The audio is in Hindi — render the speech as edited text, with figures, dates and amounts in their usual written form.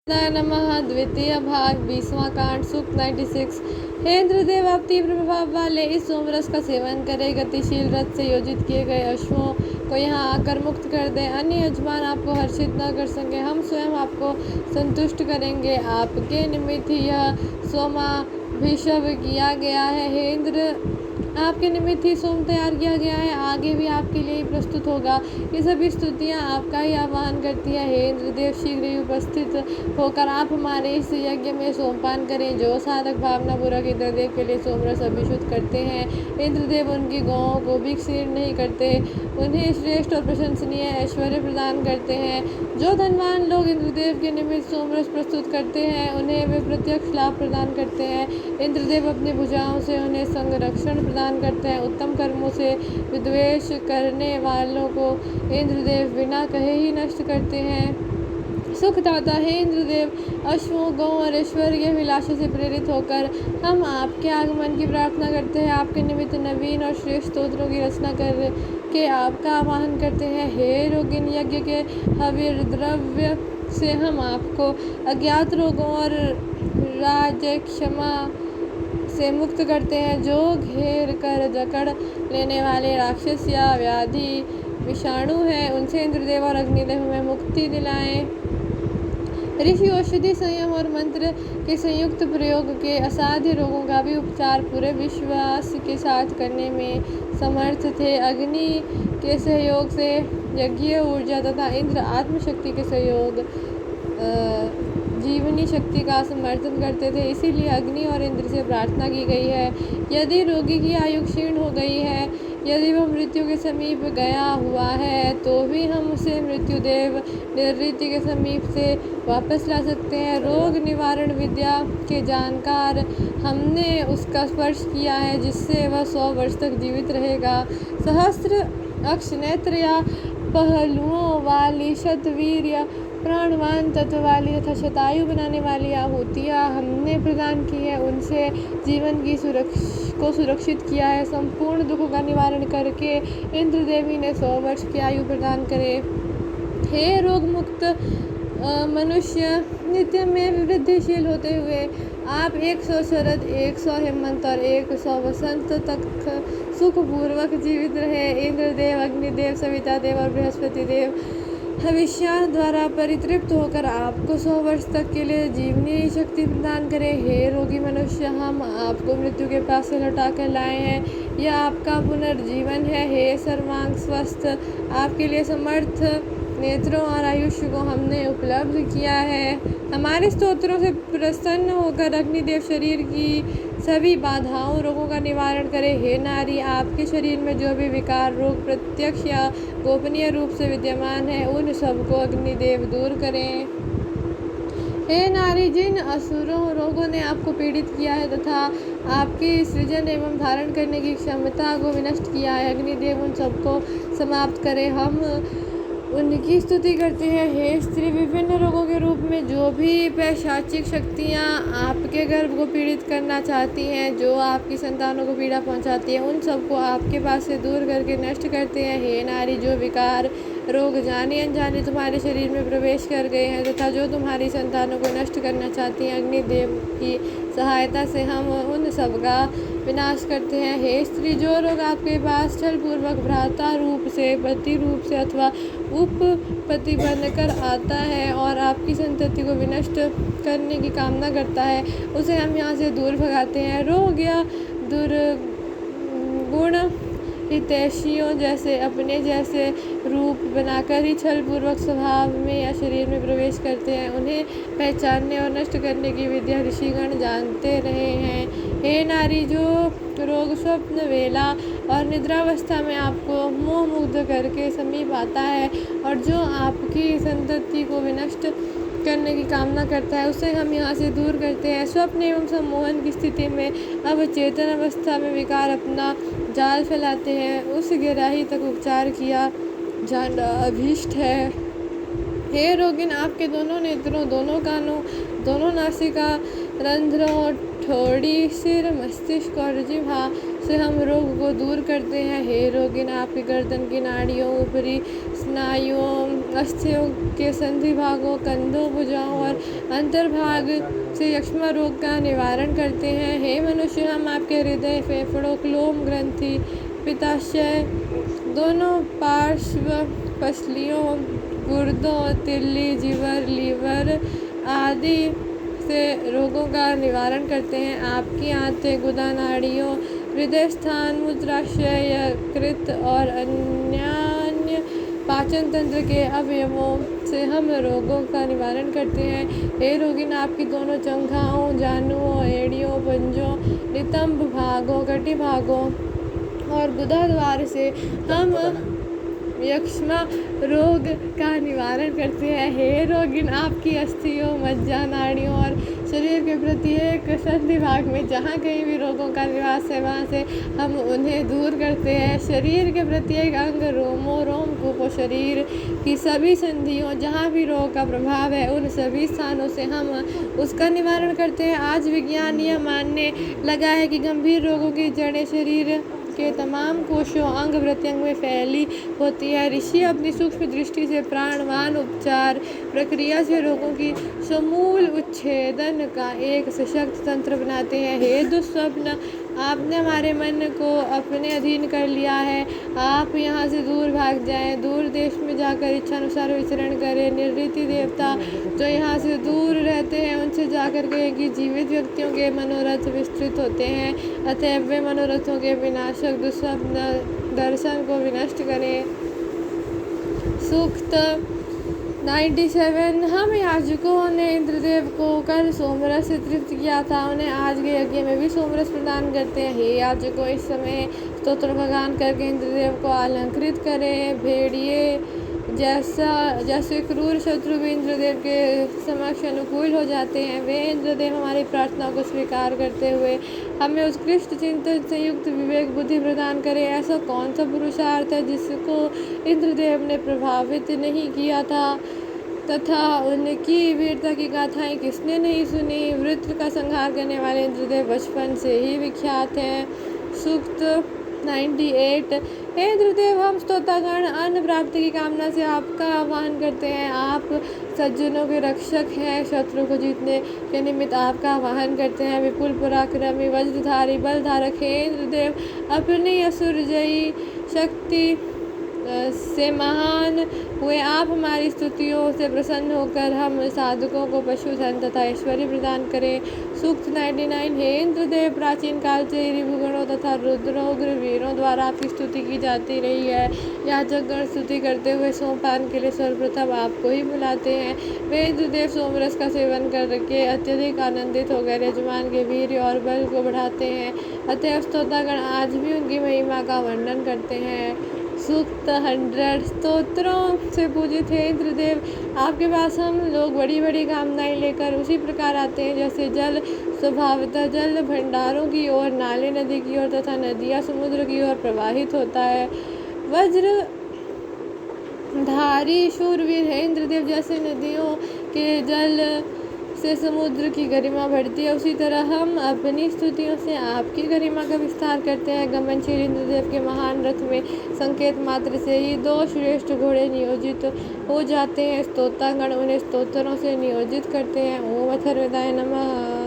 नमः। द्वितीय भाग 20वां कांड सूक्त 96। हे इंद्रदेव, आप तीव्र प्रभाव वाले इस सोमरस का सेवन करें। गतिशील रथ से योजित किए गए अश्वों को यहाँ आकर मुक्त कर दें। अन्य यजमान आपको हर्षित न कर सके। हम स्वयं आपको संतुष्ट करेंगे। आपके निमित्त ही यह सोमाभिषेक किया गया है। हे इंद्र, आपके निमित्त ही सोम तैयार किया गया है। आगे भी आपके लिए ही प्रस्तुत होगा। ये सभी स्तुतियाँ आपका ही आह्वान करती है। हे इंद्रदेव, शीघ्र ही उपस्थित होकर आप हमारे इस यज्ञ में सोमपान करें। जो साधक भावना पूर्वक इंद्रदेव के लिए सोमरस अभिषेक करते हैं, इंद्रदेव उनकी गौओं को भी क्षीण नहीं करते, उन्हें श्रेष्ठ और प्रशंसनीय ऐश्वर्य प्रदान करते हैं। जो धनवान लोग इंद्रदेव के निमित्त सोमरस प्रस्तुत करते हैं, उन्हें वे प्रत्यक्ष लाभ प्रदान करते हैं। इंद्रदेव अपनी भुजाओं से उन्हें संरक्षण प्रदान करते हैं। उत्तम कर्मों से विद्वेष करने वालों को इंद्रदेव बिना कहे ही नष्ट करते हैं। सुखदाता है इंद्रदेव, अश्वों, गौ और ऐश्वर्य के अभिलाषा से प्रेरित होकर हम आपके आगमन की प्रार्थना करते हैं। आपके निमित्त नवीन और श्रेष्ठ स्तोत्रों की रचना करके आपका आह्वान करते हैं। हे रोगिन, यज्ञ के हविर द्रव्य से हम आपको अज्ञात रोगों और राजक्षमा से मुक्त करते हैं। जो घेर कर जकड़ लेने वाले राक्षस या व्याधि विषाणु हैं, उनसे इंद्रदेव और अग्निदेव हमें मुक्ति दिलाएं। ऋषि औषधि, संयम और मंत्र के संयुक्त प्रयोग के असाध्य रोगों का भी उपचार पूरे विश्वास के साथ करने में समर्थ थे। अग्नि के सहयोग से यज्ञीय ऊर्जा तथा इंद्र आत्मशक्ति के सहयोग जीवनी शक्ति का समर्थन करते थे। इसीलिए अग्नि और इंद्र से प्रार्थना की गई है। यदि रोगी की आयु क्षीण हो गई है, यदि वह मृत्यु के समीप गया हुआ है, तो भी हम उसे मृत्युदेव निवृत्ति के समीप से वापस ला सकते हैं। रोग निवारण विद्या के जानकार हमने उसका स्पर्श किया है, जिससे वह 100 वर्ष तक जीवित रहेगा। सहस्त्र अक्ष नेत्र या पहलुओं वाली, शतवीर या प्राणवान तत्व वाली तथा शतायु बनाने वाली आहुतियाँ हमने प्रदान की है। उनसे जीवन की सुरक्षित किया है। संपूर्ण दुखों का निवारण करके इंद्रदेवी ने 100 वर्ष की आयु प्रदान करे। हे रोग मुक्त मनुष्य, नित्य में वृद्धिशील होते हुए आप 100 शरद, 100 हेमंत और 100 वसंत तक सुखपूर्वक जीवित रहे। इंद्रदेव, अग्निदेव, सविता देव और बृहस्पति देव हविष्यान द्वारा परितृप्त होकर आपको 100 वर्ष तक के लिए जीवनी शक्ति प्रदान करें। हे रोगी मनुष्य, हम आपको मृत्यु के पास से लौटा कर लाए हैं। यह आपका पुनर्जीवन है। हे सर्वांग स्वस्थ, आपके लिए समर्थ नेत्रों और आयुष्य को हमने उपलब्ध किया है। हमारे स्तोत्रों से प्रसन्न होकर अग्निदेव शरीर की सभी बाधाओं, रोगों का निवारण करें। हे नारी, आपके शरीर में जो भी विकार रोग प्रत्यक्ष या गोपनीय रूप से विद्यमान है, उन सबको अग्निदेव दूर करें। हे नारी, जिन असुरों रोगों ने आपको पीड़ित किया है तथा आपकी सृजन एवं धारण करने की क्षमता को विनष्ट किया है, अग्निदेव उन सबको समाप्त करें। हम उनकी स्तुति करते हैं। हे स्त्री, विभिन्न रोगों के रूप में जो भी पैशाचिक शक्तियाँ आपके गर्भ को पीड़ित करना चाहती हैं, जो आपकी संतानों को पीड़ा पहुंचाती है, उन सबको आपके पास से दूर करके नष्ट करते हैं। हे नारी, जो विकार रोग जाने अनजाने तुम्हारे शरीर में प्रवेश कर गए हैं तथा जो तुम्हारी संतानों को नष्ट करना चाहती हैं, अग्निदेव की सहायता से हम उन सब का विनाश करते हैं। हे स्त्री, जो रोग आपके पास छलपूर्वक भ्राता रूप से, पति रूप से अथवा उपपति बनकर आता है और आपकी संतति को विनष्ट करने की कामना करता है, उसे हम यहाँ से दूर भगाते हैं। रोग या दुर्गुण हितैषियों जैसे अपने जैसे रूप बनाकर ही छलपूर्वक स्वभाव में या शरीर में प्रवेश करते हैं, उन्हें पहचानने और नष्ट करने की विद्या ऋषिगण जानते रहे हैं। हे नारी, जो रोग स्वप्न वेला और निद्रावस्था में आपको मोह मुग्ध करके समीप आता है और जो आपकी संतति को विनष्ट करने की कामना करता है, उसे हम यहाँ से दूर करते हैं। स्वप्न एवं सम्मोहन की स्थिति में अवचेतन अवस्था में विकार अपना जाल फैलाते हैं, उस गिराही तक उपचार किया जाना अभीष्ट है। हे रोगिन, आपके दोनों नेत्रों, दोनों कानों, दोनों नासिका रंध्रों, ठोड़ी, सिर, मस्तिष्क और जिह्वा से हम रोग को दूर करते हैं। हे रोगिन, आपकी गर्दन की नाड़ियों, ऊपरी स्नायुओं अस्थियों के संधि भागों, कंधों, भुजाओं और अंतर्भाग से यक्ष्मा रोग का निवारण करते हैं। हे मनुष्य, हम आपके हृदय, फेफड़ों, क्लोम ग्रंथि, पित्ताशय, दोनों पार्श्व पसलियों, गुर्दों, तिल्ली, जिवर, लीवर आदि से रोगों का निवारण करते हैं। आपकी आंतें, गुदा, नाड़ियों, हृदय स्थान, मूत्राशय, यकृत और अन्य पाचन तंत्र के अवयवों से हम रोगों का निवारण करते हैं। हे रोगिन, आपकी दोनों जंघाओं, जानुओं, एड़ियों, पंजों, नितंब भागों, कटी भागों और गुदा द्वार से हम यक्ष्मा रोग का निवारण करते हैं। हे रोगिन, आपकी अस्थियों, मज्जा, नाड़ियों और शरीर के प्रत्येक संधि भाग में जहाँ कहीं भी रोगों का निवास है वहाँ से हम उन्हें दूर करते हैं। शरीर के प्रत्येक अंग, रोमों, रोमकूपों, शरीर की सभी संधियों जहाँ भी रोग का प्रभाव है उन सभी स्थानों से हम उसका निवारण करते हैं। आज विज्ञान यह मानने लगा है कि गंभीर रोगों की जड़ें शरीर के तमाम कोशों, अंग प्रत्यंग में फैली होती है। ऋषि अपनी सूक्ष्म दृष्टि से प्राणवान उपचार प्रक्रिया से रोगों की समूल उच्छेदन का एक सशक्त तंत्र बनाते हैं। हे दुःस्वप्न, आपने हमारे मन को अपने अधीन कर लिया है। आप यहाँ से दूर भाग जाएं, दूर देश में जाकर इच्छानुसार विचरण करें। निर्ऋति देवता जो यहाँ से दूर रहते हैं उनसे जाकर कहें कि जीवित व्यक्तियों के मनोरथ विस्तृत होते हैं, अतएव वे मनोरथों के विनाशक दुःस्वप्न दर्शन को विनष्ट करें। सूक्त 97। हम याजकों ने इंद्रदेव को कल सोमरस से तृप्त किया था, उन्हें आज के यज्ञ में भी सोमरस प्रदान करते हैं। हे याजकों, इस समय स्तोत्र का गान करके इंद्रदेव को अलंकृत करें। भेड़िए जैसे क्रूर शत्रु भी इंद्रदेव के समक्ष अनुकूल हो जाते हैं। वे इंद्रदेव हमारी प्रार्थना को स्वीकार करते हुए हमें उत्कृष्ट चिंतन से युक्त विवेक बुद्धि प्रदान करें। ऐसा कौन सा पुरुषार्थ है जिसको इंद्रदेव ने प्रभावित नहीं किया था तथा उनकी वीरता की गाथाएं किसने नहीं सुनी। वृत्र का संहार करने वाले इंद्रदेव बचपन से ही विख्यात हैं। सूक्त 98। हे इंद्रदेव, हम स्तोतागण अन्न प्राप्ति की कामना से आपका आह्वान करते हैं। आप सज्जनों के रक्षक हैं, शत्रु को जीतने के निमित्त आपका आह्वान करते हैं। विपुल पराक्रमी, वज्रधारी, बलधारक हे इंद्रदेव, अपनी असुरजयी शक्ति से महान हुए आप हमारी स्तुतियों से प्रसन्न होकर हम साधकों को पशु धन तथा ऐश्वर्य प्रदान करें। सूक्त 99। हे इंद्रदेव, प्राचीन काल से रिभुगणों तथा रुद्रोग्र वीरों द्वारा आपकी स्तुति की जाती रही है। याजकगण स्तुति करते हुए सोमपान के लिए सर्वप्रथम आपको ही बुलाते हैं। वे इंद्रदेव सोमरस का सेवन करके अत्यधिक आनंदित होकर यजमान के वीर्य और बल को बढ़ाते हैं, अतएव स्तोतागण आज भी उनकी महिमा का वर्णन करते हैं। सूक्त 100। स्तोत्रों से पूजित है इंद्रदेव, आपके पास हम लोग बड़ी बड़ी कामनाएं लेकर उसी प्रकार आते हैं जैसे जल स्वभावतः जल भंडारों की ओर, नाले नदी की ओर तथा नदियाँ समुद्र की ओर प्रवाहित होता है। वज्रधारी शूरवीर है इंद्रदेव, जैसे नदियों के जल से समुद्र की गरिमा बढ़ती है उसी तरह हम अपनी स्तुतियों से आपकी गरिमा का विस्तार करते हैं। गमनशील इंद्रदेव के महान रथ में संकेत मात्र से ही 2 श्रेष्ठ घोड़े नियोजित हो जाते हैं। स्तोतागण उन्हें स्तोत्रों से नियोजित करते हैं। ओम अथर्वदाय नमः।